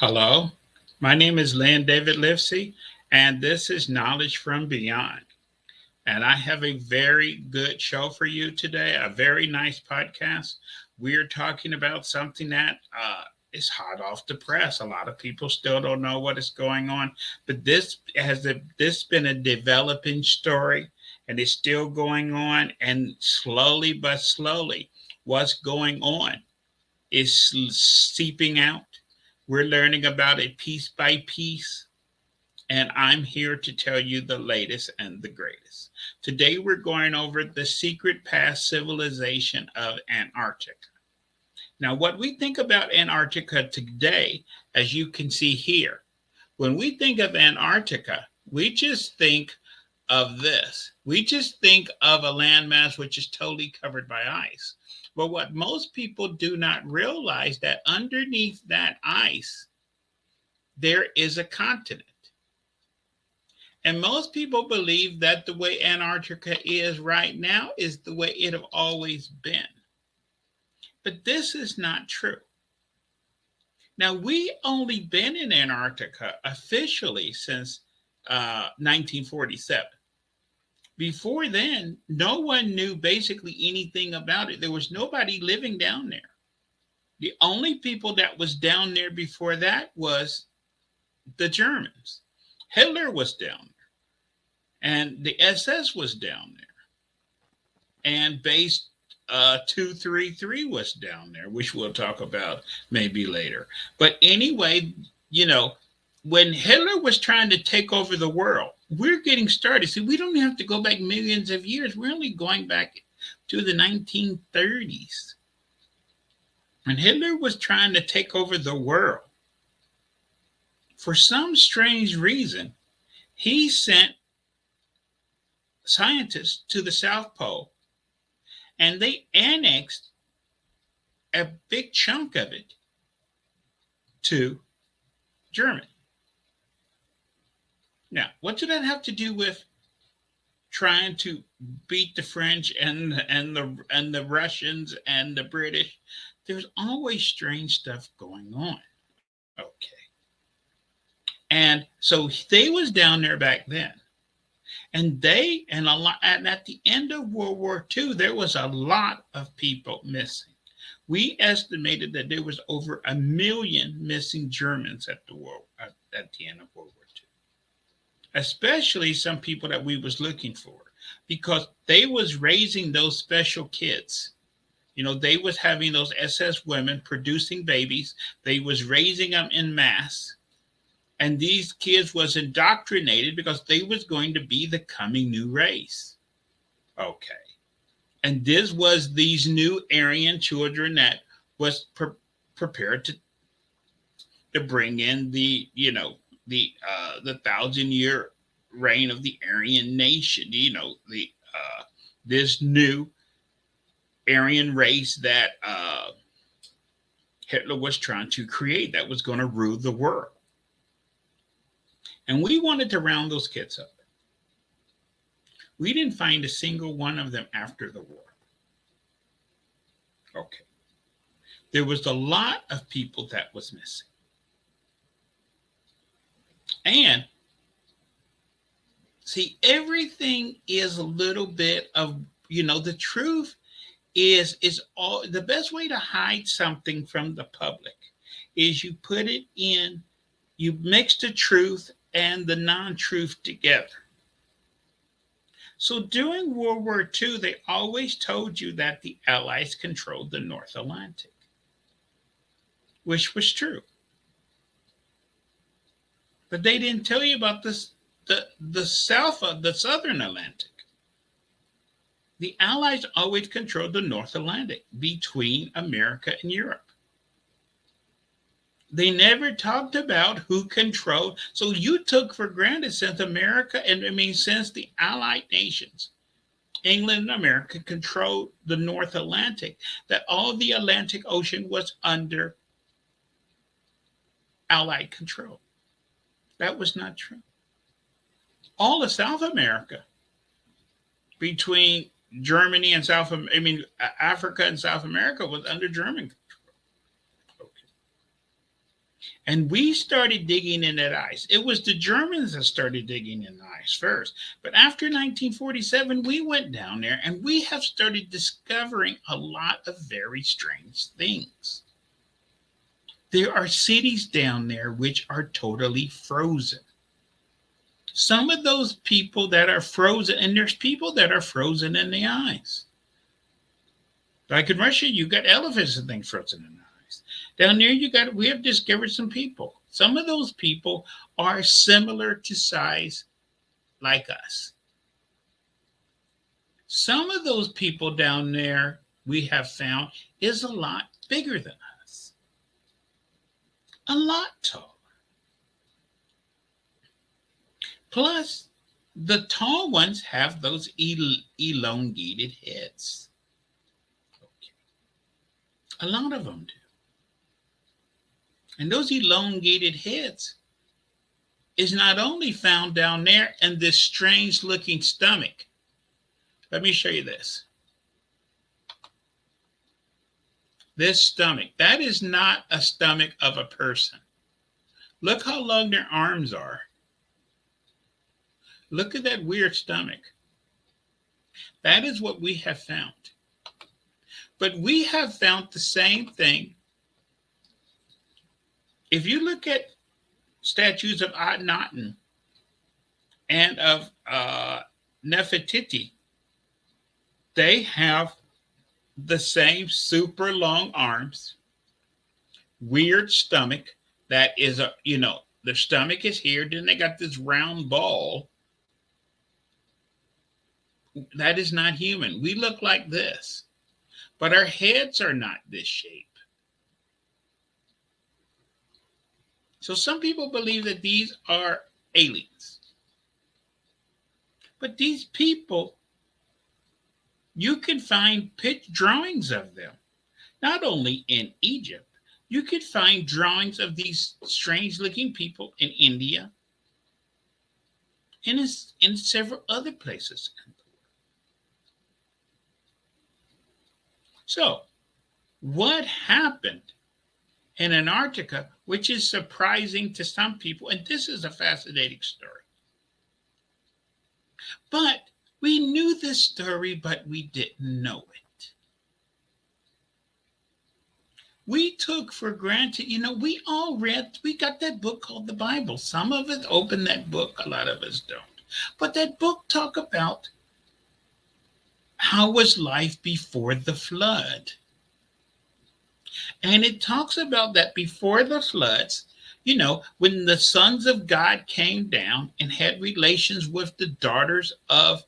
Hello, my name is Lynn David Livesey, and this is Knowledge from Beyond. And I have a very good show for you today, a very nice podcast. We're talking about something that is hot off the press. A lot of people still don't know what is going on, but this been a developing story, and it's still going on. And slowly but slowly, what's going on is seeping out. We're learning about it piece by piece, and I'm here to tell you the latest and the greatest. Today, we're going over the secret past civilization of Antarctica. Now, what we think about Antarctica today, as you can see here, when we think of Antarctica, we just think of this. We just think of a landmass which is totally covered by ice. But what most people do not realize that underneath that ice, there is a continent. And most people believe that the way Antarctica is right now is the way it have always been. But this is not true. Now, we only been in Antarctica officially since 1947. Before then, no one knew basically anything about it. There was nobody living down there. The only people that was down there before that was the Germans. Hitler was down there, and the SS was down there, and base 233 was down there, which we'll talk about maybe later. But anyway, you know, when Hitler was trying to take over the world, we're getting started. See, we don't have to go back millions of years. We're only going back to the 1930s. When Hitler was trying to take over the world, for some strange reason, he sent scientists to the South Pole, and they annexed a big chunk of it to Germany. Now, what did that have to do with trying to beat the French and the Russians and the British? There's always strange stuff going on. Okay. And so they was down there back then. And they and a lot and at the end of World War II, there was a lot of people missing. We estimated that there was over 1 million missing Germans at the end of World War II, especially some people that we was looking for, because they was raising those special kids. You know, they was having those SS women producing babies. They was raising them in mass, and these kids was indoctrinated because they was going to be the coming new race. Okay. And this was these new Aryan children that was prepared to bring in the 1,000 year reign of the Aryan nation. The this new Aryan race that Hitler was trying to create, that was going to rule the world. And we wanted to round those kids up. We didn't find a single one of them after the war. Okay. There was a lot of people that was missing. And see, everything is a little bit of, the truth is all the best way to hide something from the public is you put it in, you mix the truth and the non-truth together. So during World War II, they always told you that the Allies controlled the North Atlantic, which was true. But they didn't tell you about the Southern Atlantic. The Allies always controlled the North Atlantic between America and Europe. They never talked about who controlled. So you took for granted since since the Allied nations, England and America controlled the North Atlantic, that all the Atlantic Ocean was under Allied control. That was not true. All of South America, between Germany and Africa and South America, was under German control. Okay. And we started digging in that ice. It was the Germans that started digging in the ice first. But after 1947, we went down there and we have started discovering a lot of very strange things. There are cities down there which are totally frozen. Some of those people that are frozen, and there's people that are frozen in the ice. Like in Russia, you got elephants and things frozen in the ice. Down there, we have discovered some people. Some of those people are similar to size like us. Some of those people down there we have found is a lot bigger than us, a lot taller. Plus, the tall ones have those elongated heads. Okay. A lot of them do. And those elongated heads is not only found down there in this strange looking stomach. Let me show you this. This stomach, that is not a stomach of a person. Look how long their arms are. Look at that weird stomach. That is what we have found. But we have found the same thing. If you look at statues of Akhenaten and of Nefertiti, they have the same super long arms, weird stomach that is their stomach is here, then they got this round ball. That is not human. We look like this, but our heads are not this shape. So some people believe that these are aliens. But these people, you can find drawings of them, not only in Egypt. You could find drawings of these strange looking people in India and in several other places. So, what happened in Antarctica, which is surprising to some people, and this is a fascinating story. But we knew this story, but we didn't know it. We took for granted, we got that book called the Bible. Some of us open that book, a lot of us don't. But that book talk about how was life before the flood. And it talks about that before the floods, when the sons of God came down and had relations with the daughters of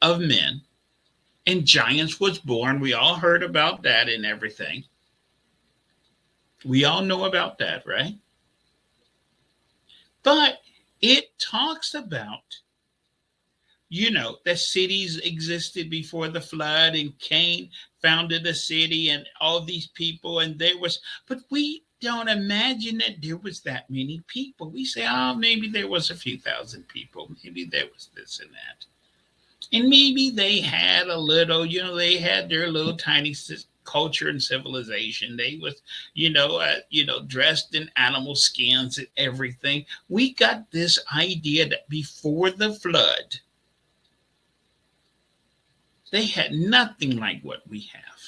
men, and giants was born. We all heard about that and everything. We all know about that, right? But it talks about, that cities existed before the flood, and Cain founded a city and all these people, and but we don't imagine that there was that many people. We say, maybe there was a few thousand people. Maybe there was this and that. And maybe they had a little, they had their little tiny culture and civilization. They was, dressed in animal skins and everything. We got this idea that before the flood, they had nothing like what we have.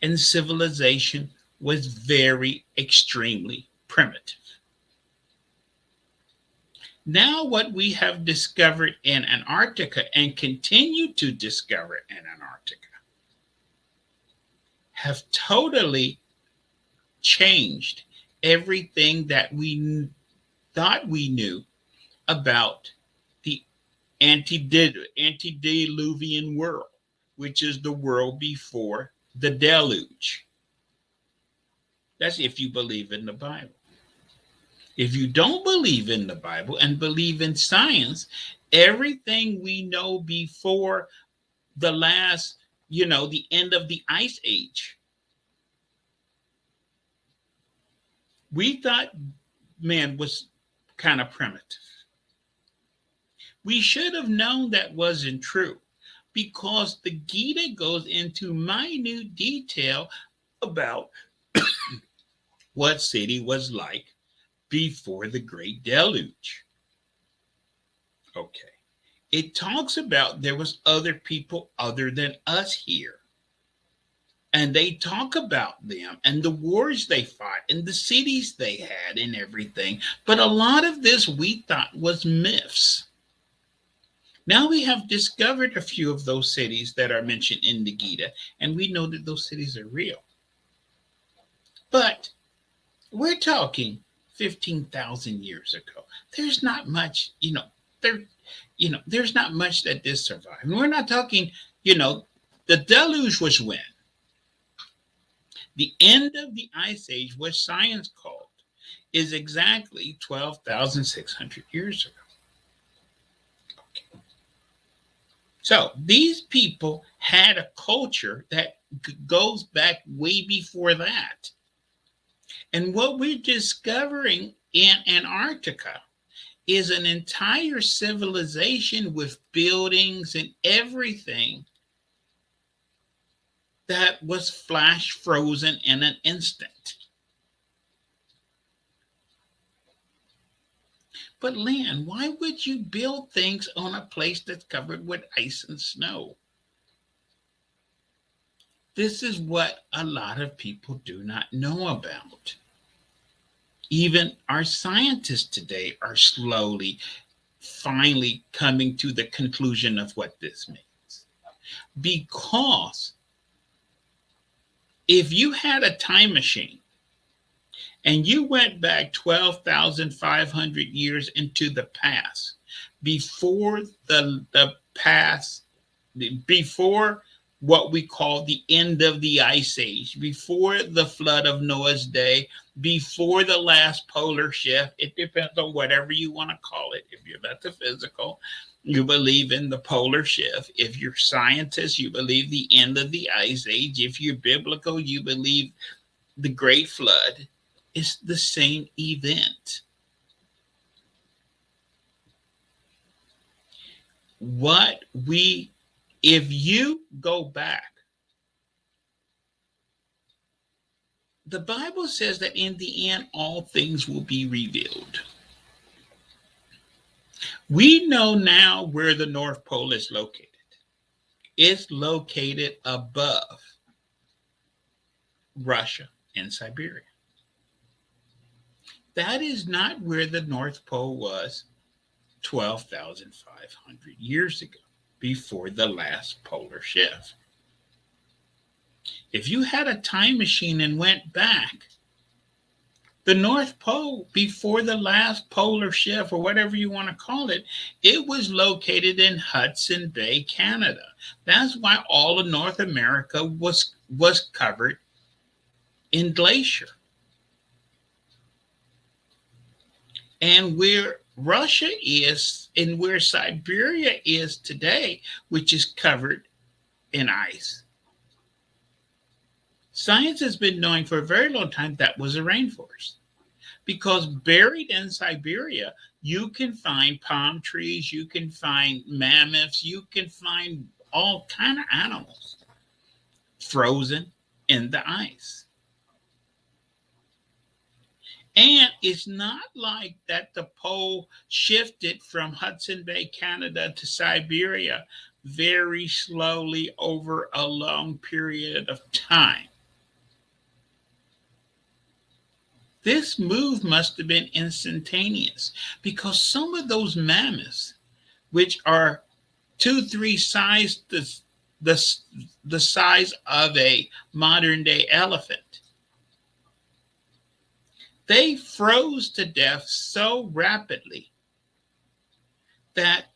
And civilization was very extremely primitive. Now what we have discovered in Antarctica and continue to discover in Antarctica have totally changed everything that we thought we knew about the antediluvian world, which is the world before the deluge. That's if you believe in the Bible. If you don't believe in the Bible and believe in science, everything we know before the last, the end of the ice age, we thought man was kind of primitive. We should have known that wasn't true, because the Gita goes into minute detail about what city was like before the great deluge. Okay. It talks about there was other people other than us here. And they talk about them and the wars they fought and the cities they had and everything. But a lot of this we thought was myths. Now we have discovered a few of those cities that are mentioned in the Gita, and we know that those cities are real. But we're talking 15,000 years ago. There's not much, there's not much that did survive. And we're not talking, the deluge was when? The end of the ice age, which science called, is exactly 12,600 years ago. Okay. So these people had a culture that goes back way before that. And what we're discovering in Antarctica is an entire civilization with buildings and everything that was flash frozen in an instant. But Lynn, why would you build things on a place that's covered with ice and snow? This is what a lot of people do not know about. Even our scientists today are finally coming to the conclusion of what this means. Because if you had a time machine and you went back 12,500 years into the past, before before what we call the end of the ice age, before the flood of Noah's day, before the last polar shift, it depends on whatever you want to call it. If you're metaphysical, you believe in the polar shift. If you're scientist, you believe the end of the ice age. If you're biblical, you believe the great flood. It's the same event. If you go back, the Bible says that in the end, all things will be revealed. We know now where the North Pole is located. It's located above Russia and Siberia. That is not where the North Pole was 12,500 years ago, before the last polar shift. If you had a time machine and went back, the North Pole, before the last polar shift, or whatever you want to call it, it was located in Hudson Bay, Canada. That's why all of North America was covered in glacier. And where Russia is and where Siberia is today, which is covered in ice, science has been knowing for a very long time that was a rainforest. Because buried in Siberia, you can find palm trees, you can find mammoths, you can find all kind of animals frozen in the ice. And it's not like that the pole shifted from Hudson Bay, Canada to Siberia very slowly over a long period of time. This move must have been instantaneous, because some of those mammoths, which are 2-3 size the size of a modern day elephant, they froze to death so rapidly that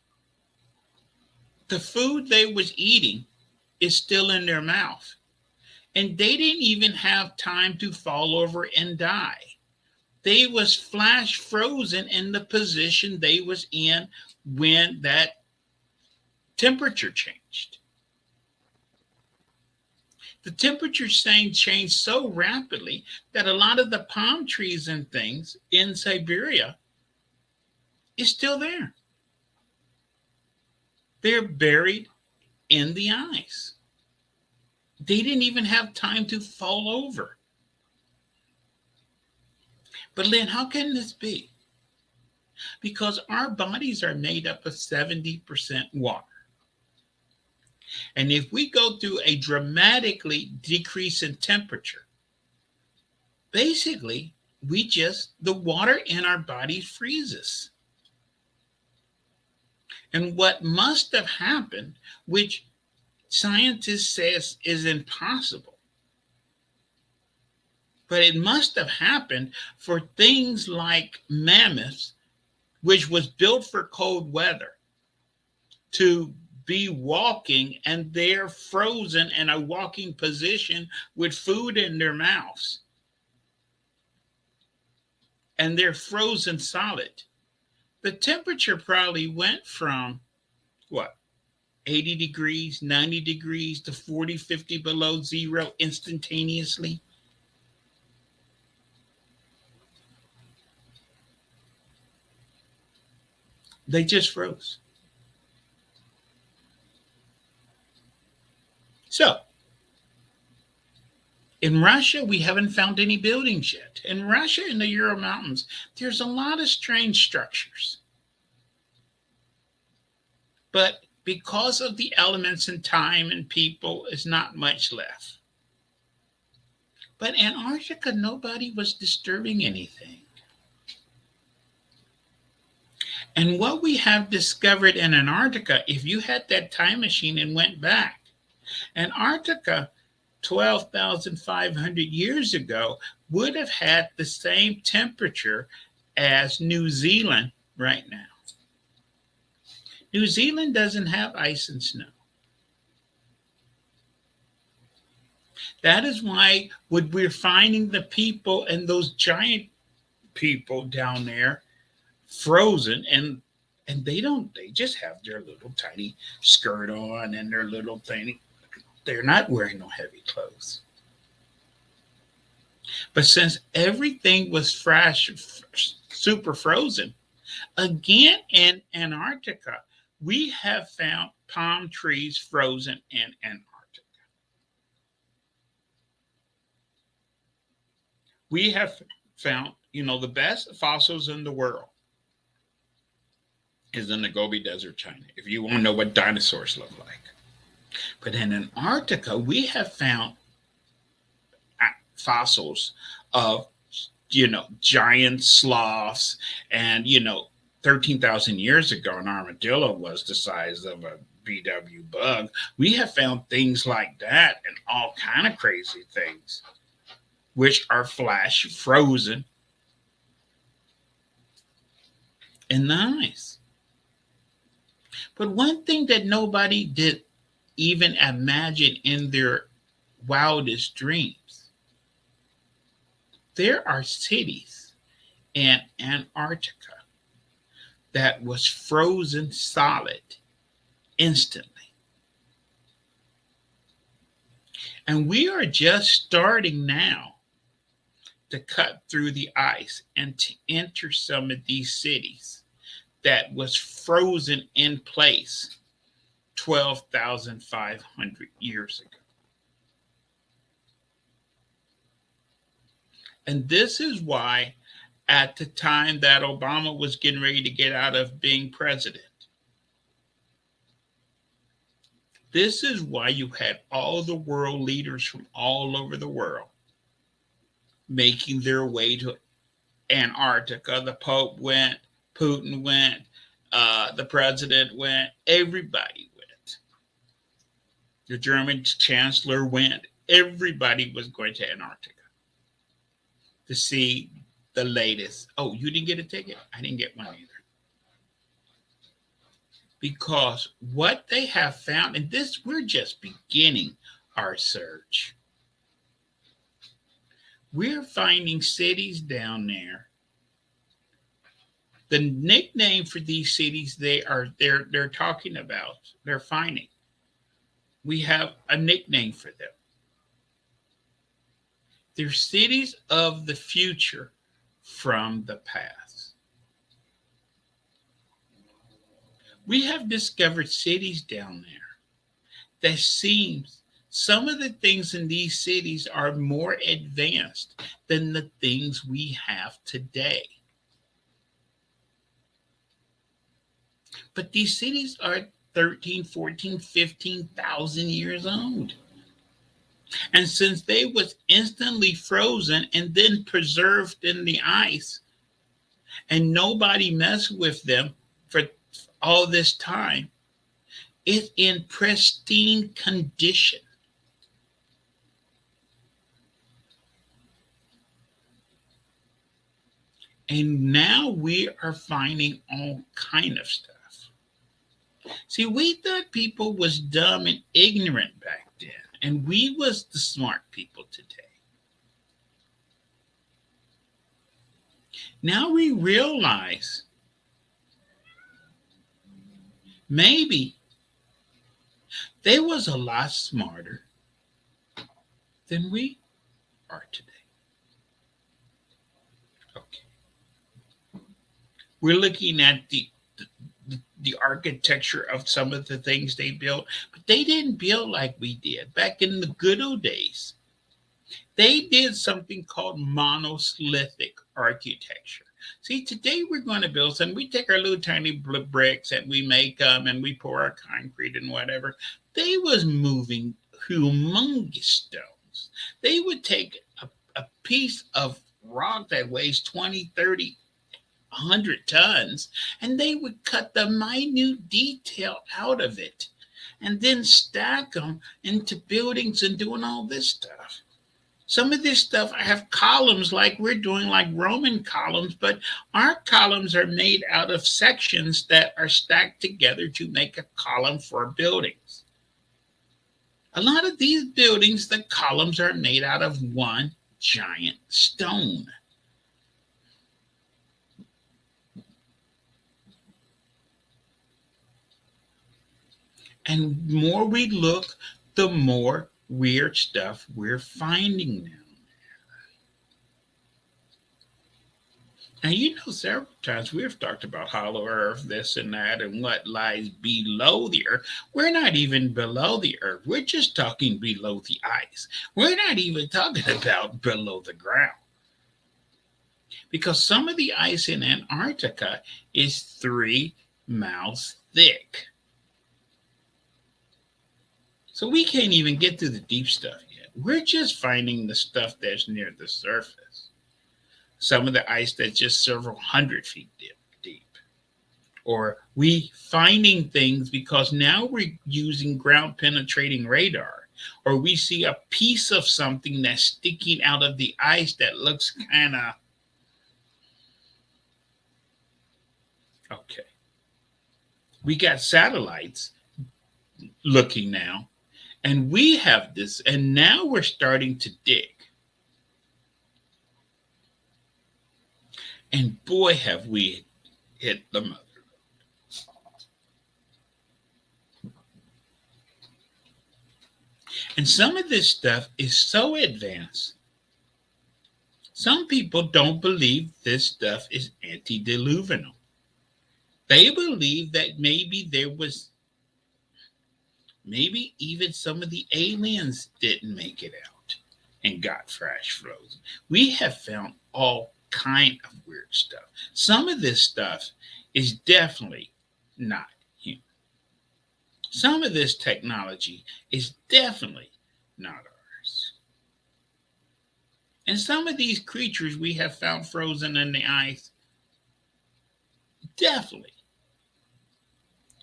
the food they was eating is still in their mouth. And they didn't even have time to fall over and die. They was flash frozen in the position they was in when that temperature changed. The temperature changed so rapidly that a lot of the palm trees and things in Siberia is still there. They're buried in the ice. They didn't even have time to fall over. But Lynn, how can this be? Because our bodies are made up of 70% water. And if we go through a dramatically decrease in temperature, basically, the water in our body freezes. And what must have happened, which scientists says is impossible, but it must have happened for things like mammoths, which was built for cold weather, to be walking and they're frozen in a walking position with food in their mouths. And they're frozen solid. The temperature probably went from what, 80 degrees, 90 degrees to 40, 50 below zero instantaneously. They just froze. So, in Russia, we haven't found any buildings yet. In Russia, in the Ural Mountains, there's a lot of strange structures. But because of the elements and time and people, is not much left. But Antarctica, nobody was disturbing anything. And what we have discovered in Antarctica, if you had that time machine and went back, Antarctica 12,500 years ago would have had the same temperature as New Zealand right now. New Zealand doesn't have ice and snow. That is why when we're finding the people and those giant people down there frozen, and they just have their little tiny skirt on and their little thing. They're not wearing no heavy clothes. But since everything was fresh, super frozen, again in Antarctica, we have found palm trees frozen in Antarctica. We have found, the best fossils in the world is in the Gobi Desert, China, if you want to know what dinosaurs look like. But in Antarctica, we have found fossils of, giant sloths. And, 13,000 years ago, an armadillo was the size of a BW bug. We have found things like that and all kind of crazy things, which are flash frozen in the ice. But one thing that nobody did even imagine in their wildest dreams, there are cities in Antarctica that was frozen solid instantly. And we are just starting now to cut through the ice and to enter some of these cities that was frozen in place 12,500 years ago. And this is why, at the time that Obama was getting ready to get out of being president, this is why you had all the world leaders from all over the world making their way to Antarctica. The Pope went, Putin went, the president went, everybody went. The German chancellor went. Everybody was going to Antarctica to see the latest. Oh, you didn't get a ticket? I didn't get one either. Because what they have found, and this, we're just beginning our search. We're finding cities down there. The nickname for these cities they're talking about, they're finding. We have a nickname for them. They're cities of the future from the past. We have discovered cities down there that seems Some of the things in these cities are more advanced than the things we have today. But these cities are 13, 14, 15,000 years old. And since they was instantly frozen and then preserved in the ice, and nobody messed with them for all this time, it's in pristine condition. And now we are finding all kind of stuff. See, we thought people was dumb and ignorant back then, and we was the smart people today. Now we realize maybe they was a lot smarter than we are today. Okay. We're looking at the architecture of some of the things they built, but they didn't build like we did back in the good old days. They did something called monolithic architecture. See, today we're going to build some. We take our little tiny bricks and we make them and we pour our concrete and whatever. They was moving humongous stones. They would take a piece of rock that weighs 20, 30, 100 tons, and they would cut the minute detail out of it and then stack them into buildings and doing all this stuff. Some of this stuff I have columns like we're doing, like Roman columns, but our columns are made out of sections that are stacked together to make a column for buildings. A lot of these buildings, the columns are made out of one giant stone. And the more we look, the more weird stuff we're finding now. And you know, several times we've talked about hollow earth, this and that, and what lies below the earth. We're not even below the earth. We're just talking below the ice. We're not even talking about below the ground. Because some of the ice in Antarctica is 3 miles thick. So we can't even get to the deep stuff yet. We're just finding the stuff that's near the surface. Some of the ice that's just several hundred feet deep. Or we finding things because now we're using ground penetrating radar. Or we see a piece of something that's sticking out of the ice that looks kind of okay. We got satellites looking now. And we have this, and now we're starting to dig. And boy, have we hit the mother. And some of this stuff is so advanced. Some people don't believe this stuff is antediluvial. They believe that maybe even some of the aliens didn't make it out and got flash frozen. We have found all kind of weird stuff. Some of this stuff is definitely not human. Some of this technology is definitely not ours. And some of these creatures we have found frozen in the ice definitely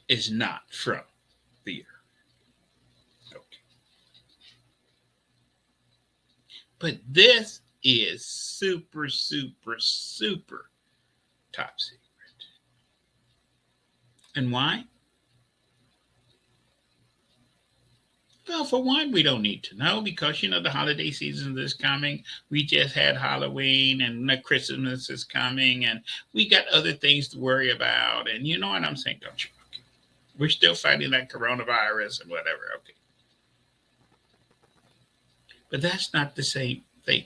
is not from the earth. But this is super, super, super top secret. And why? Well, for one, we don't need to know because, the holiday season is coming. We just had Halloween and the Christmas is coming and we got other things to worry about. And you know what I'm saying, don't you? Okay. We're still fighting that coronavirus and whatever. Okay. But that's not the same thing.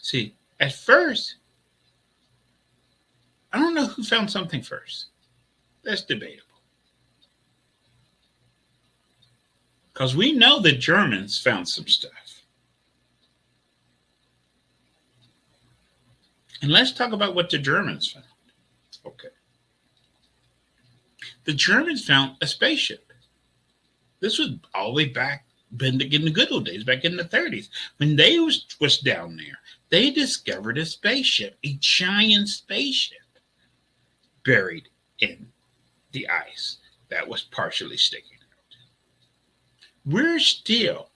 See, at first, I don't know who found something first. That's debatable. Because we know the Germans found some stuff. And let's talk about what the Germans found. Okay. The Germans found a spaceship. This was all the way back in the good old days, back in the 30s. When they was down there, they discovered a spaceship, a giant spaceship buried in the ice that was partially sticking out. We're still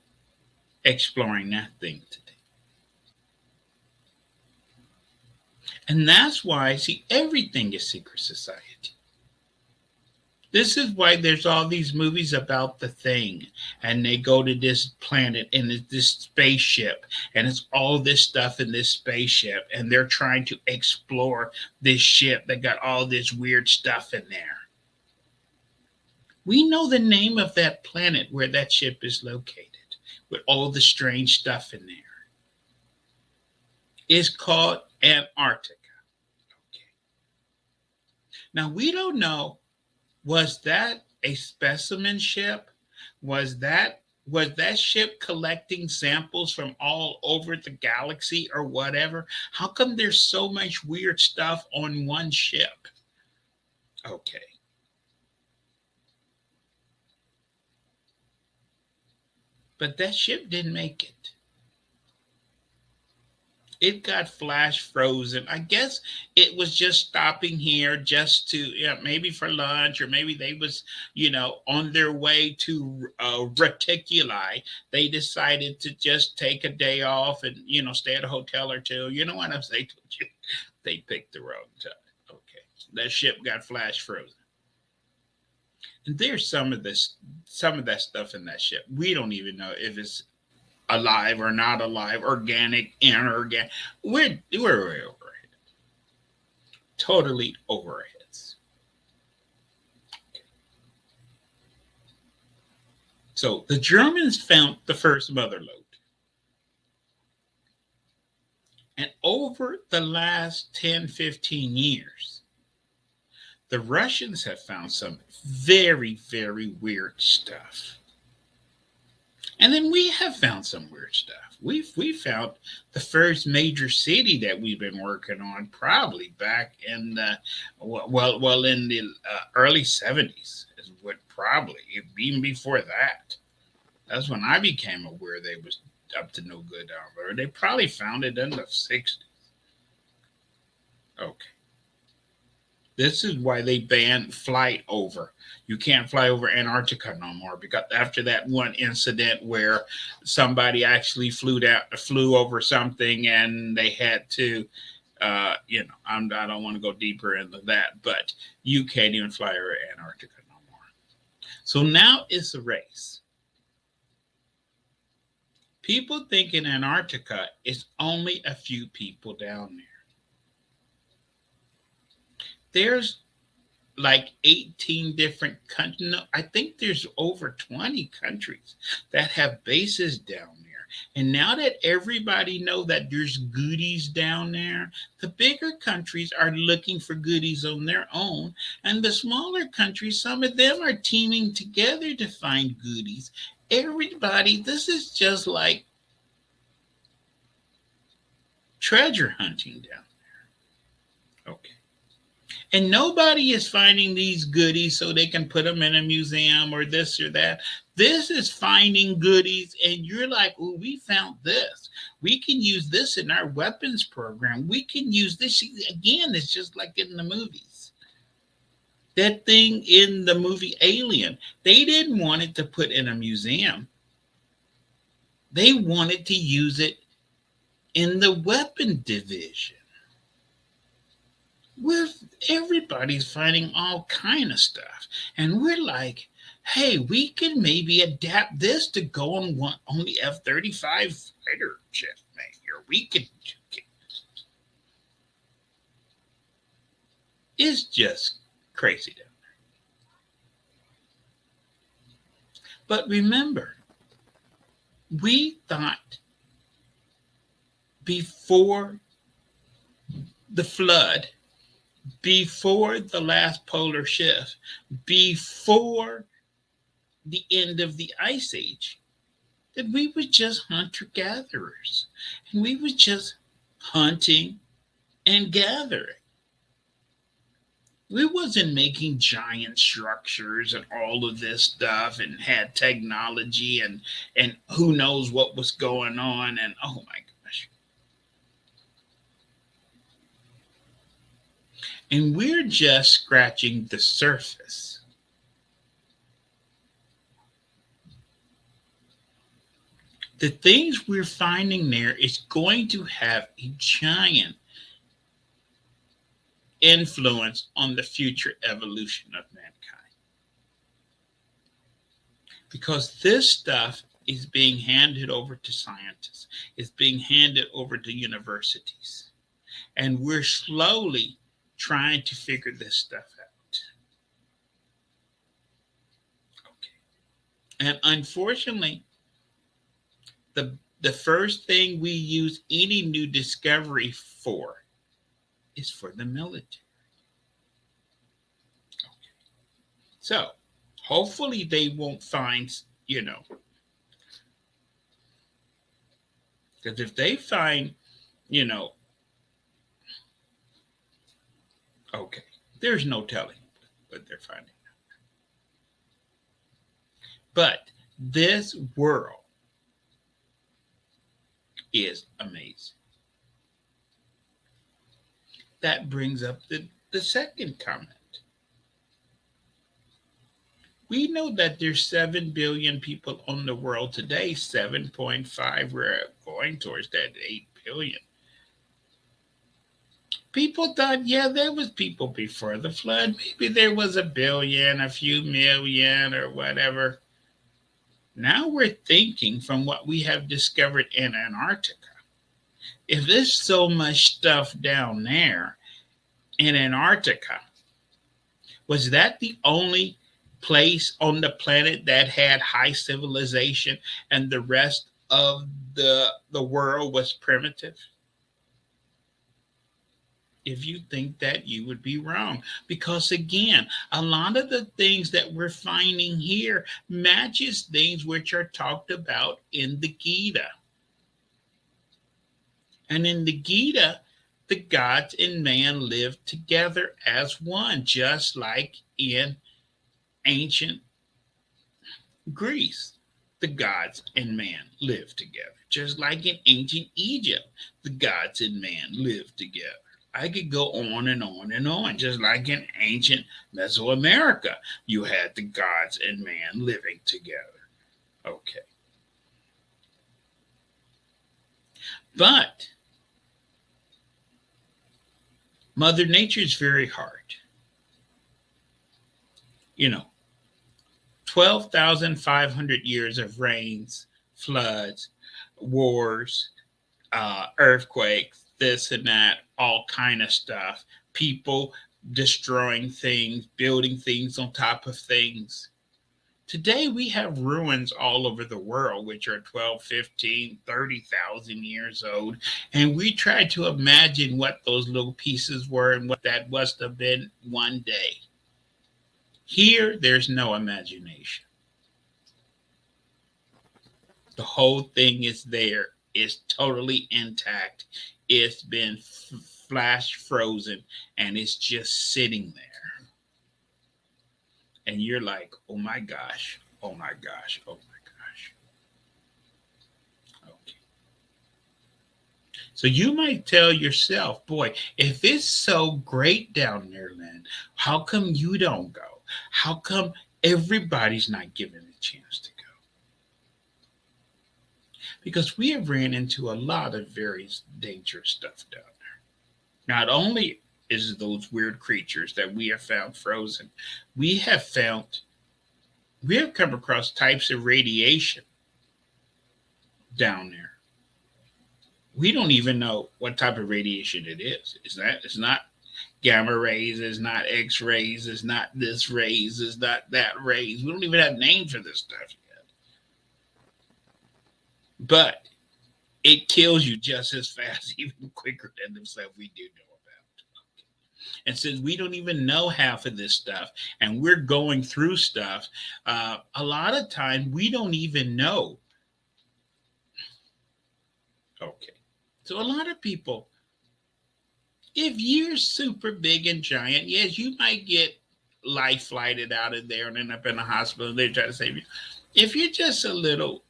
exploring that thing today. And that's why, see, everything is secret society. This is why there's all these movies about the thing, and they go to this planet and it's this spaceship, and it's all this stuff in this spaceship, and they're trying to explore this ship that got all this weird stuff in there. We know the name of that planet where that ship is located, with all the strange stuff in there. It's called Antarctica. Okay. Now we don't know, was that a specimen ship? Was that ship collecting samples from all over the galaxy or whatever? How come there's so much weird stuff on one ship? Okay. But that ship didn't make it. It got flash frozen. I guess it was just stopping here just to, maybe for lunch, or maybe they was, on their way to Reticuli. They decided to just take a day off and, stay at a hotel or two. You know what I'm saying? They picked the wrong time. Okay. That ship got flash frozen. And there's some of that stuff in that ship. We don't even know if it's alive or not alive, organic, inorganic. We're way over it. Totally over our heads. Okay. So the Germans found the first mother lode. And over the last 10, 15 years, the Russians have found some very, very weird stuff. And then we have found some weird stuff. We found the first major city that we've been working on probably back in the in the early 70s is what, probably even before that. That's when I became aware they was up to no good down there. They probably found it in the 60s. Okay. This is why they banned flight over. You can't fly over Antarctica no more, because after that one incident where somebody actually flew over something, and they had to, I don't want to go deeper into that, but you can't even fly over Antarctica no more. So now it's a race. People think in Antarctica it's only a few people down there. There's like 18 different countries. No, I think there's over 20 countries that have bases down there. And now that everybody know that there's goodies down there, the bigger countries are looking for goodies on their own. And the smaller countries, some of them are teaming together to find goodies. Everybody, this is just like treasure hunting down there. Okay. And nobody is finding these goodies so they can put them in a museum or this or that. This is finding goodies, and you're like, oh, we found this. We can use this in our weapons program. We can use this. Again, it's just like in the movies. That thing in the movie Alien, they didn't want it to put in a museum. They wanted to use it in the weapon division. Everybody's finding all kind of stuff, and we're like, hey, we can maybe adapt this to go on the F-35 fighter jet, maybe, or we could. It's just crazy down there. But remember, we thought before the flood, before the last polar shift, before the end of the ice age, that we were just hunter gatherers and we were just hunting and gathering. We wasn't making giant structures and all of this stuff and had technology and who knows what was going on, and oh my gosh. And we're just scratching the surface. The things we're finding there is going to have a giant influence on the future evolution of mankind. Because this stuff is being handed over to scientists, it's being handed over to universities. And we're slowly trying to figure this stuff out. Okay. And unfortunately, the first thing we use any new discovery for is for the military. Okay. So hopefully they won't find, because if they find, you know, okay, there's no telling what they're finding. But this world is amazing. That brings up the second comment. We know that there's 7 billion people on the world today, 7.5, we're going towards that 8 billion. People thought, yeah, there was people before the flood. Maybe there was a billion, a few million, or whatever. Now we're thinking from what we have discovered in Antarctica. If there's so much stuff down there in Antarctica, was that the only place on the planet that had high civilization and the rest of the world was primitive? If you think that, you would be wrong. Because again, a lot of the things that we're finding here matches things which are talked about in the Gita. And in the Gita, the gods and man live together as one, just like in ancient Greece. The gods and man lived together. Just like in ancient Egypt, the gods and man lived together. I could go on and on and on. Just like in ancient Mesoamerica, you had the gods and man living together. Okay. But Mother Nature is very hard. 12,500 years of rains, floods, wars, earthquakes, this and that, all kind of stuff. People destroying things, building things on top of things. Today we have ruins all over the world, which are 12, 15, 30,000 years old. And we try to imagine what those little pieces were and what that must have been one day. Here, there's no imagination. The whole thing is there. It's totally intact. It's been flash frozen and it's just sitting there. And you're like, oh my gosh, oh my gosh, oh my gosh. Okay. So you might tell yourself, boy, if it's so great down there, Lynn, how come you don't go? How come everybody's not given a chance to go? Because we have ran into a lot of very dangerous stuff down there. Not only is those weird creatures that we have found frozen, we have come across types of radiation down there. We don't even know what type of radiation it is. It's not gamma rays, it's not X rays, it's not this rays, it's not that rays. We don't even have names for this stuff yet. But it kills you just as fast, even quicker than the stuff we do know about. And since we don't even know half of this stuff and we're going through stuff, a lot of time we don't even know. Okay. So a lot of people, if you're super big and giant, yes, you might get life flighted out of there and end up in a hospital. They try to save you. If you're just a little,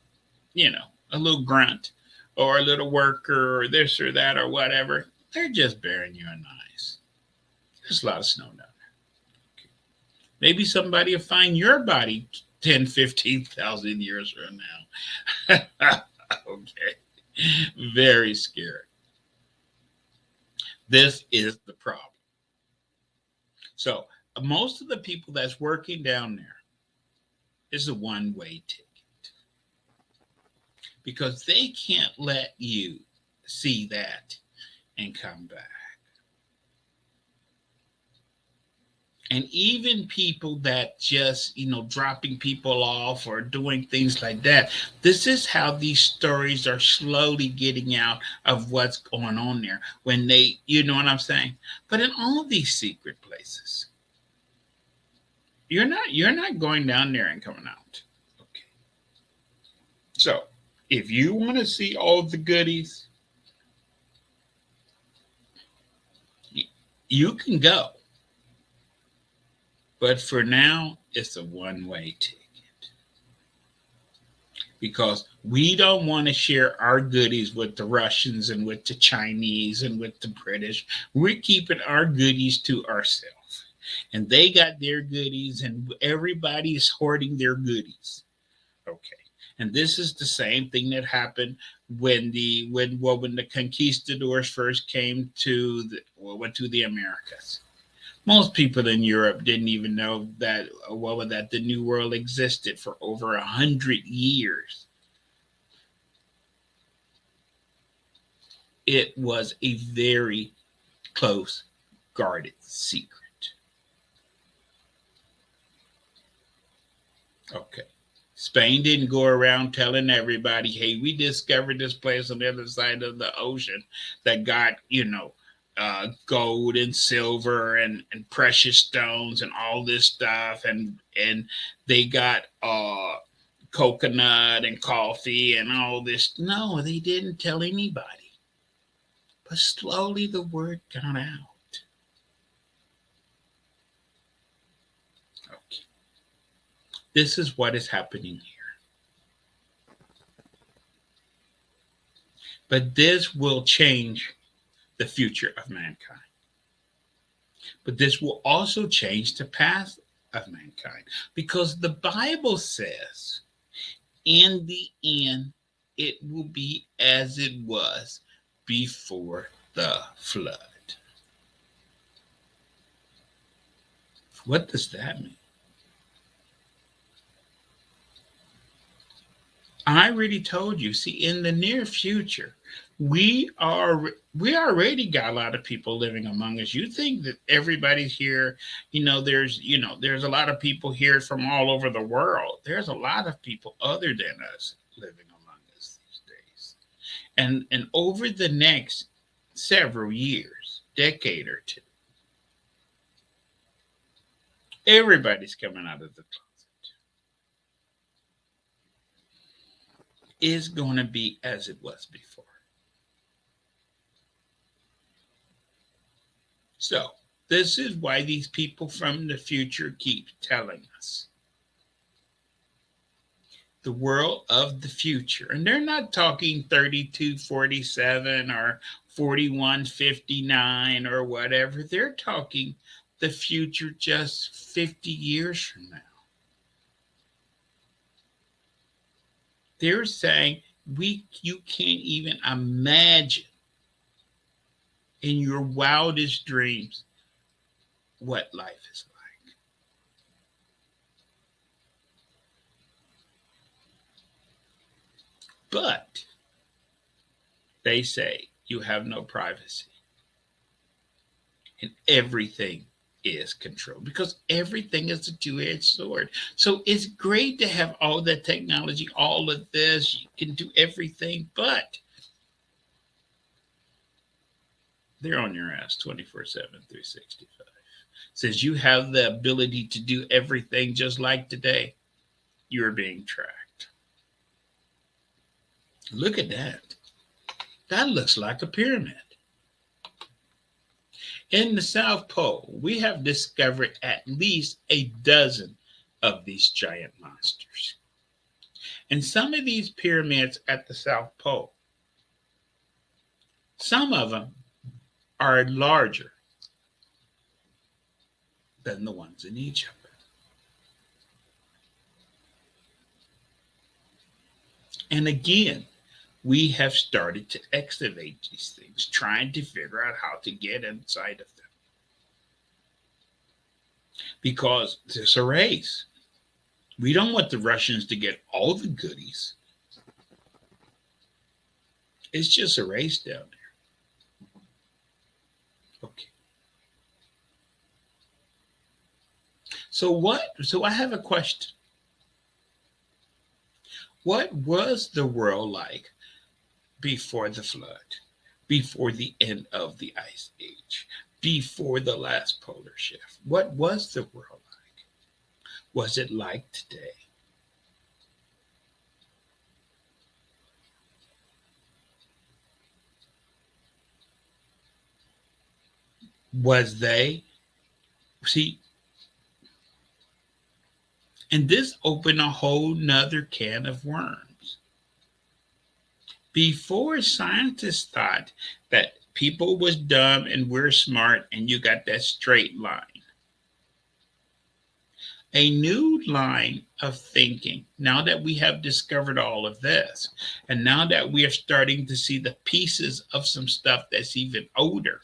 a little grunt or a little worker or this or that or whatever, they're just bearing you in ice. There's a lot of snow down there. Okay. Maybe somebody will find your body 10, 15,000 years from now. Okay. Very scary. This is the problem. So most of the people that's working down there is a one-way ticket because they can't let you see that and come back. And even people that just, dropping people off or doing things like that, this is how these stories are slowly getting out of what's going on there when they, you know what I'm saying? But in all these secret places, you're not going down there and coming out. Okay. So if you want to see all the goodies, you can go. But for now, it's a one-way ticket because we don't want to share our goodies with the Russians and with the Chinese and with the British. We're keeping our goodies to ourselves. And they got their goodies and everybody's hoarding their goodies. Okay. And this is the same thing that happened when the conquistadors first came to the Americas. Most people in Europe didn't even know that the New World existed for over 100 years. It was a very close guarded secret. Okay. Spain didn't go around telling everybody, hey, we discovered this place on the other side of the ocean that got, gold and silver and precious stones and all this stuff. And they got coconut and coffee and all this. No, they didn't tell anybody. But slowly the word got out. Okay. This is what is happening here. But this will change the future of mankind. But this will also change the past of mankind because the Bible says in the end, it will be as it was before the flood. What does that mean? I already told you, see, in the near future, we already got a lot of people living among us. You think that everybody's here, there's a lot of people here from all over the world. There's a lot of people other than us living among us these days. And over the next several years, decade or two, everybody's coming out of the closet. Is going to be as it was before. So, this is why these people from the future keep telling us. The world of the future. And they're not talking 3247 or 4159 or whatever. They're talking the future just 50 years from now. They're saying you can't even imagine in your wildest dreams what life is like. But they say you have no privacy and everything is controlled because everything is a two-edged sword. So it's great to have all that technology, all of this, you can do everything, but They're on your ass 24/7, 365. Says you have the ability to do everything just like today. You're being tracked. Look at that. That looks like a pyramid. In the South Pole, we have discovered at least a dozen of these giant monsters. And some of these pyramids at the South Pole, some of them are larger than the ones in Egypt. And again, we have started to excavate these things, trying to figure out how to get inside of them. Because it's a race. We don't want the Russians to get all the goodies. It's just a race down there. Okay. So I have a question. What was the world like before the flood, before the end of the ice age, before the last polar shift? What was the world like? Was it like today? Was they, see, and this opened a whole nother can of worms. Before, scientists thought that people was dumb and we're smart and you got that straight line. A new line of thinking, now that we have discovered all of this, and now that we are starting to see the pieces of some stuff that's even older,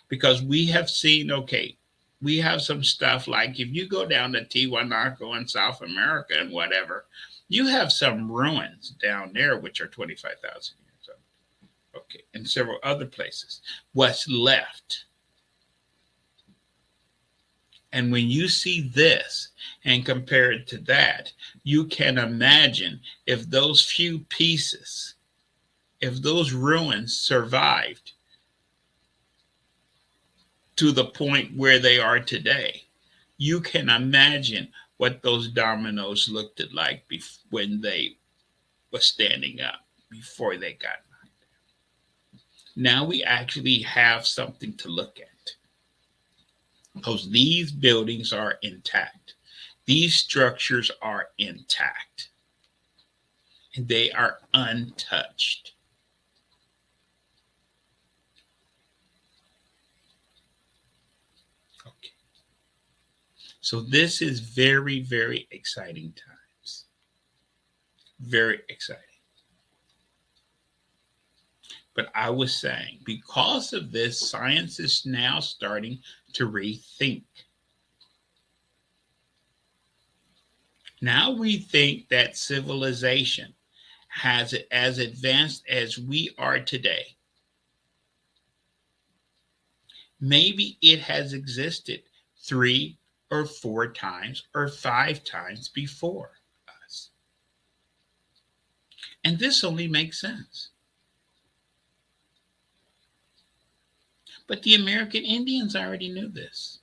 because we have seen, okay, we have some stuff like if you go down to Tiwanaku in South America and whatever, you have some ruins down there which are 25,000 years old. Okay, and several other places. What's left? And when you see this and compare it to that, you can imagine if those few pieces, if those ruins survived to the point where they are today, you can imagine what those dominoes looked like when they were standing up before they got knocked down. Now we actually have something to look at because these buildings are intact. These structures are intact and they are untouched. Okay. So this is very, very exciting times. Very exciting. But I was saying, because of this, science is now starting to rethink. Now we think that civilization has it as advanced as we are today. Maybe it has existed 3 or 4 times or 5 times before us. And this only makes sense. But the American Indians already knew this.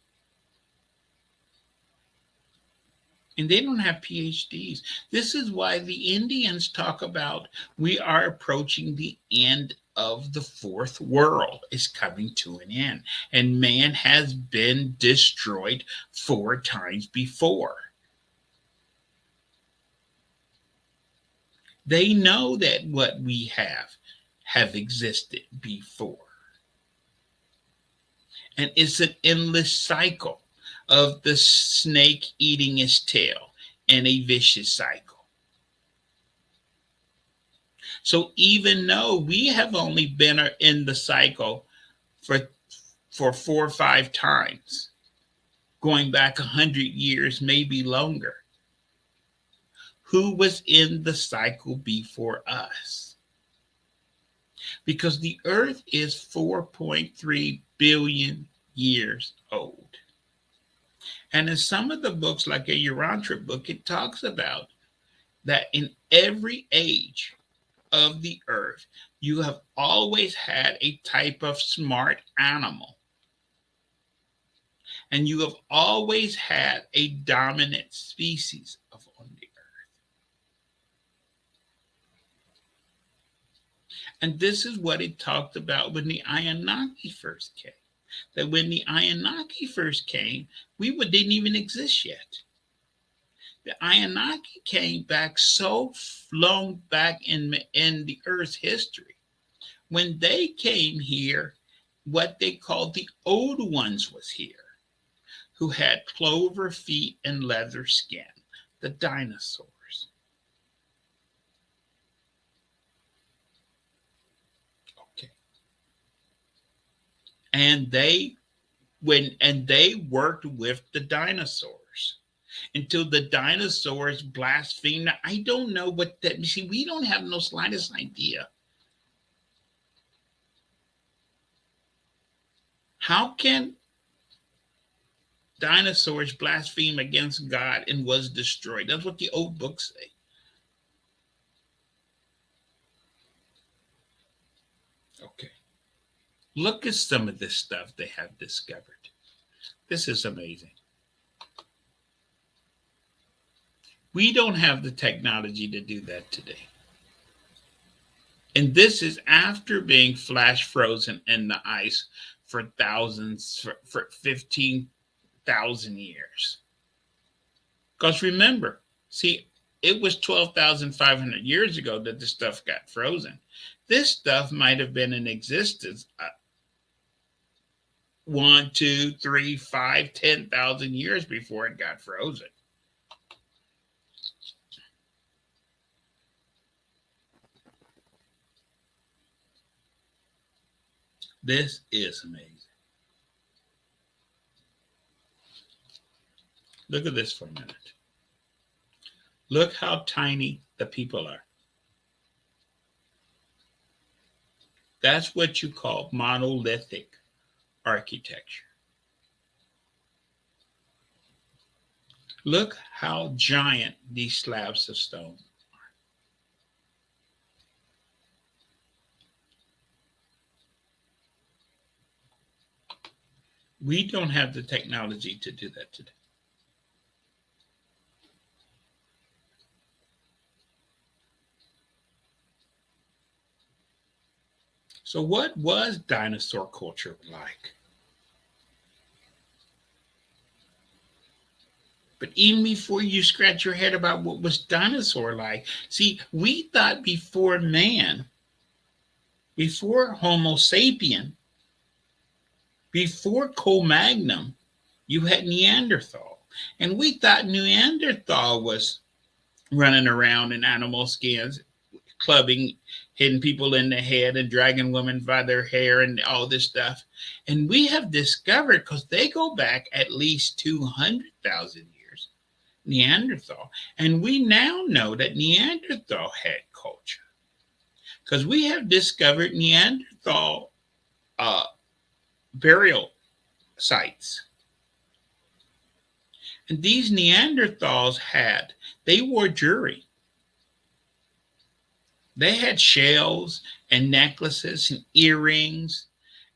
And they don't have PhDs. This is why the Indians talk about we are approaching the end of the fourth world is coming to an end. And man has been destroyed 4 times before. They know that what we have existed before. And it's an endless cycle of the snake eating its tail in a vicious cycle. So even though we have only been in the cycle for 4 or 5 times, going back 100 years, maybe longer, who was in the cycle before us? Because the earth is 4.3 billion years old. And in some of the books, like a Urantia book, it talks about that in every age of the earth, You have always had a type of smart animal, and you have always had a dominant species of on the earth. And this is what it talked about when the Anunnaki first came. That when the Anunnaki first came, didn't even exist yet. The Anunnaki came back so long back in the Earth's history. When they came here, what they called the old ones was here, who had clover feet and leather skin, the dinosaurs. Okay. And they worked with the dinosaurs until the dinosaurs blasphemed. I don't know what that. See, we don't have no slightest idea. How can dinosaurs blaspheme against God and was destroyed? That's what the old books say. Okay. Look at some of this stuff they have discovered. This is amazing. We don't have the technology to do that today. And this is after being flash frozen in the ice for for 15,000 years. Because remember, see, it was 12,500 years ago that this stuff got frozen. This stuff might have been in existence 1, 2, 3, 5, 10,000 years before it got frozen. This is amazing. Look at this for a minute. Look how tiny the people are. That's what you call monolithic architecture. Look how giant these slabs of stone are. We don't have the technology to do that today. So what was dinosaur culture like? But even before you scratch your head about what was dinosaur like, see, we thought before man, before Homo sapien, before Cro-Magnon, you had Neanderthal. And we thought Neanderthal was running around in animal skins, clubbing, hitting people in the head and dragging women by their hair and all this stuff. And we have discovered, because they go back at least 200,000 years, Neanderthal. And we now know that Neanderthal had culture, because we have discovered Neanderthal burial sites. And these Neanderthals they wore jewelry. They had shells and necklaces and earrings.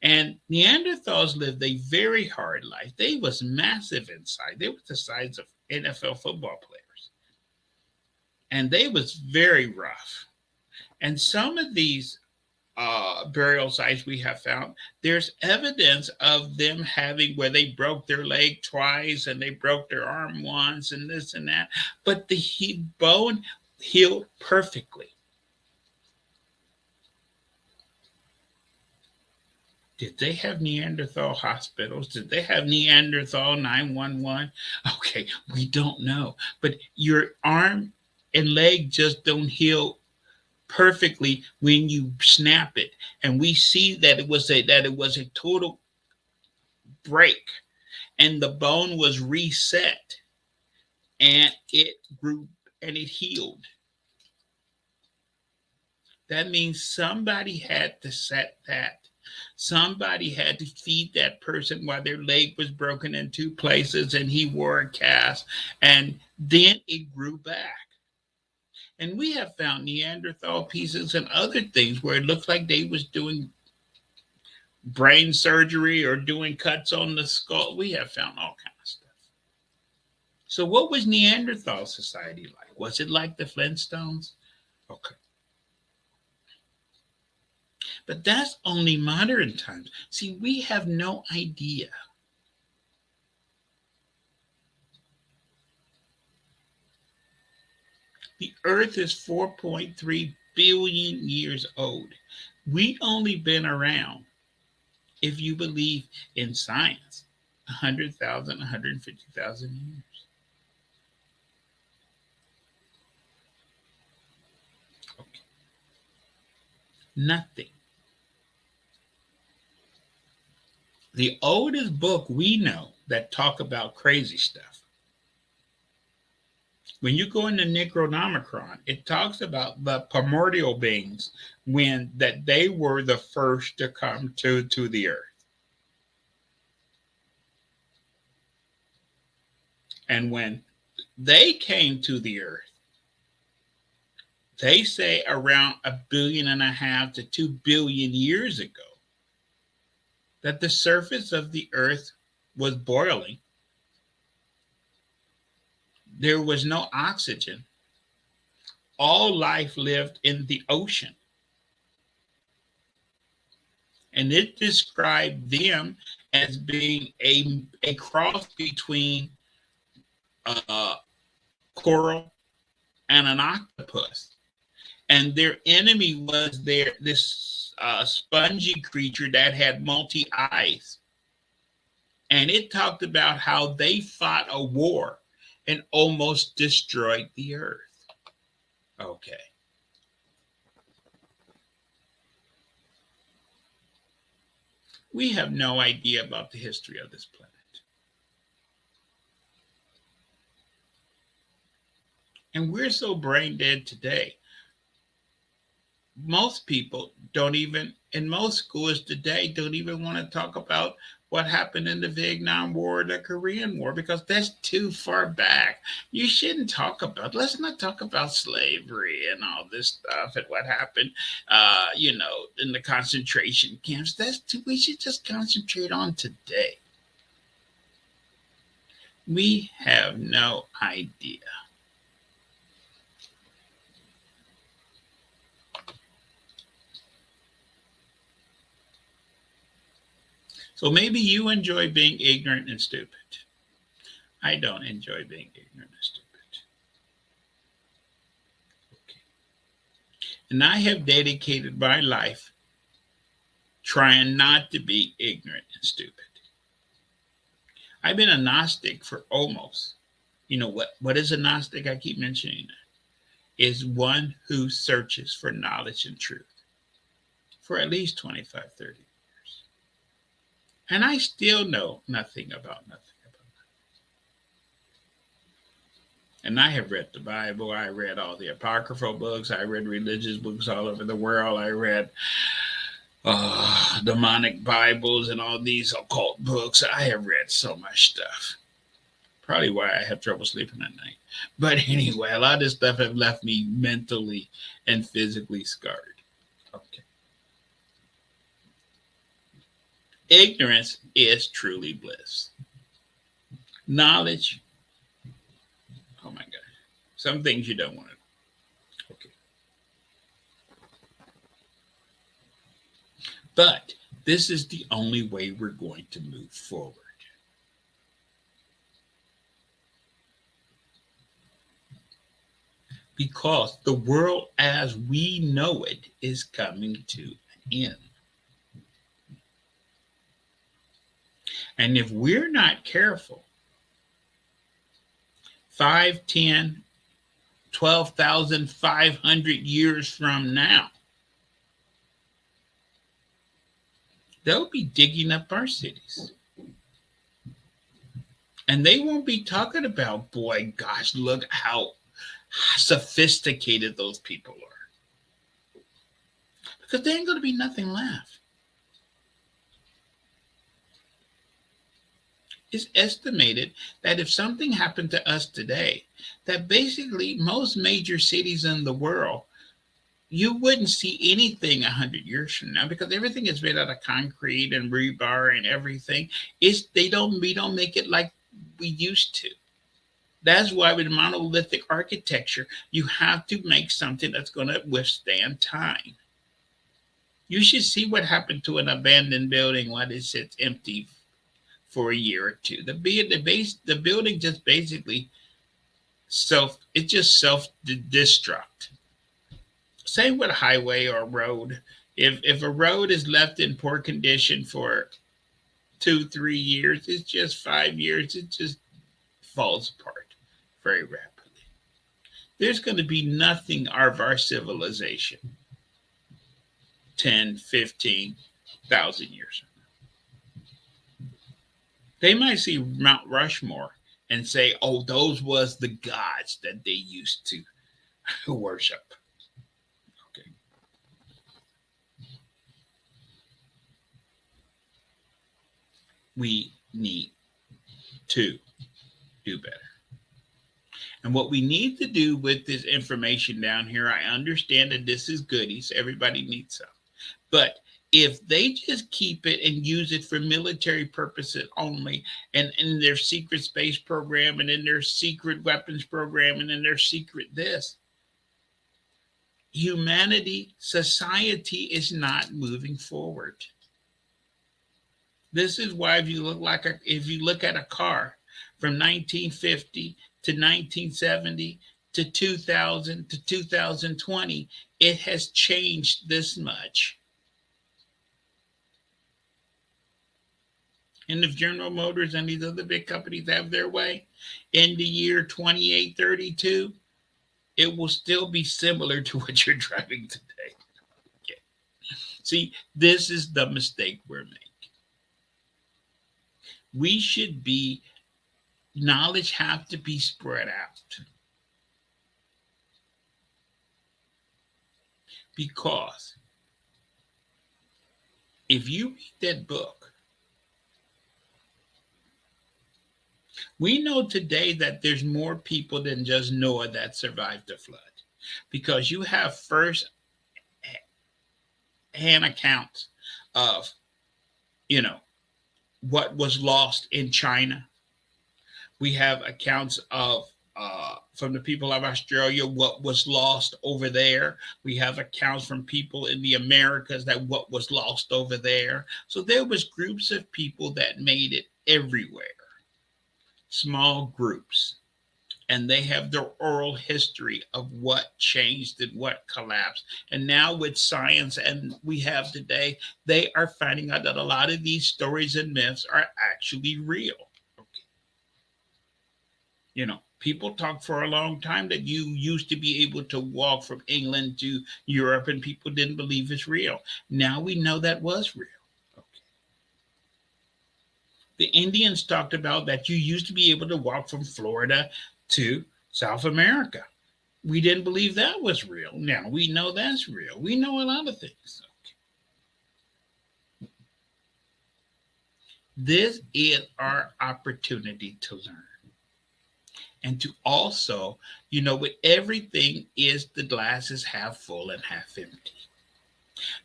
And Neanderthals lived a very hard life. They was massive inside. They were the size of NFL football players. And they was very rough. And some of these burial sites we have found, there's evidence of them having where they broke their leg twice and they broke their arm once and this and that. But the bone healed perfectly. Did they have Neanderthal hospitals? Did they have Neanderthal 911? Okay, we don't know. But your arm and leg just don't heal perfectly when you snap it. And we see that it was a total break, and the bone was reset, and it grew and it healed. That means somebody had to set that. Somebody had to feed that person while their leg was broken in two places and he wore a cast, and then it grew back. And we have found Neanderthal pieces and other things where it looks like they was doing brain surgery or doing cuts on the skull. We have found all kinds of stuff. So what was Neanderthal society like? Was it like the Flintstones? Okay. But that's only modern times. See, we have no idea. The Earth is 4.3 billion years old. We only been around, if you believe in science, 100,000, 150,000 years. Okay. Nothing. The oldest book we know that talk about crazy stuff, when you go into Necronomicon, it talks about the primordial beings when that they were the first to come to the earth. And when they came to the earth, they say around 1.5 billion to 2 billion years ago, that the surface of the earth was boiling. There was no oxygen. All life lived in the ocean. And it described them as being a cross between a coral and an octopus. And their enemy was this spongy creature that had multi eyes. And it talked about how they fought a war and almost destroyed the earth. Okay. We have no idea about the history of this planet. And we're so brain dead today. Most people don't even, in most schools today, don't even want to talk about what happened in the Vietnam War or the Korean War because that's too far back. You shouldn't talk about, let's not talk about slavery and all this stuff and what happened, in the concentration camps. We should just concentrate on today. We have no idea. So maybe you enjoy being ignorant and stupid. I don't enjoy being ignorant and stupid. Okay. And I have dedicated my life trying not to be ignorant and stupid. I've been a Gnostic for almost, what is a Gnostic? I keep mentioning it. Is one who searches for knowledge and truth for at least 25, 30 years. And I still know nothing about nothing. And I have read the Bible. I read all the apocryphal books. I read religious books all over the world. I read demonic Bibles and all these occult books. I have read so much stuff. Probably why I have trouble sleeping at night. But anyway, a lot of this stuff have left me mentally and physically scarred. Okay. Ignorance is truly bliss. Knowledge, oh my God. Some things you don't want to know. Okay. But this is the only way we're going to move forward. Because the world as we know it is coming to an end. And if we're not careful, 5, 10, 12,500 years from now, they'll be digging up our cities. And they won't be talking about, boy, gosh, look how sophisticated those people are. Because there ain't going to be nothing left. It's estimated that if something happened to us today, that basically most major cities in the world, you wouldn't see anything 100 years from now because everything is made out of concrete and rebar and everything. It's they don't we don't make it like we used to. That's why with monolithic architecture, you have to make something that's going to withstand time. You should see what happened to an abandoned building while it sits empty for a year or two. The building just basically self destruct. Same with a highway or a road. If a road is left in poor condition for 2 3 years, it's just 5 years, it just falls apart very rapidly. There's going to be nothing of our civilization 10 15,000 years. They might see Mount Rushmore and say, oh, those was the gods that they used to worship. Okay. We need to do better. And what we need to do with this information down here, I understand that this is goodies. Everybody needs some. But if they just keep it and use it for military purposes only, and in their secret space program, and in their secret weapons program, and in their secret this, humanity, society is not moving forward. This is why if you look at a car from 1950 to 1970 to 2000 to 2020, it has changed this much. And if General Motors and these other big companies have their way, in the year 2832, it will still be similar to what you're driving today. Okay. See, this is the mistake we're making. We should be, knowledge have to be spread out. Because if you read that book, we know today that there's more people than just Noah that survived the flood. Because you have first hand accounts of, what was lost in China. We have accounts of from the people of Australia what was lost over there. We have accounts from people in the Americas that what was lost over there. So there was groups of people that made it everywhere. Small groups. And they have their oral history of what changed and what collapsed. And now with science and we have today, they are finding out that a lot of these stories and myths are actually real. People talk for a long time that you used to be able to walk from England to Europe and people didn't believe it's real. Now we know that was real. Okay. The Indians talked about that you used to be able to walk from Florida to South America. We didn't believe that was real. Now we know that's real. We know a lot of things. Okay. This is our opportunity to learn. And to also, with everything is the glass is half full and half empty.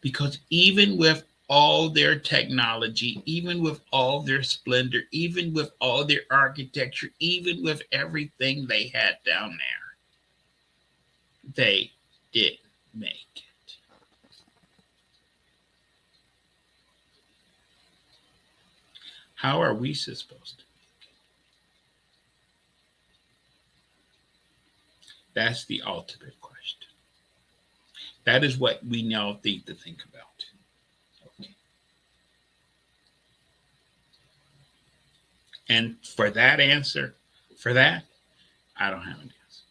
Because even with all their technology, even with all their splendor, even with all their architecture, even with everything they had down there, they didn't make it. How are we supposed to? That's the ultimate question. That is what we now need to think about. Okay. And for that answer, I don't have an answer.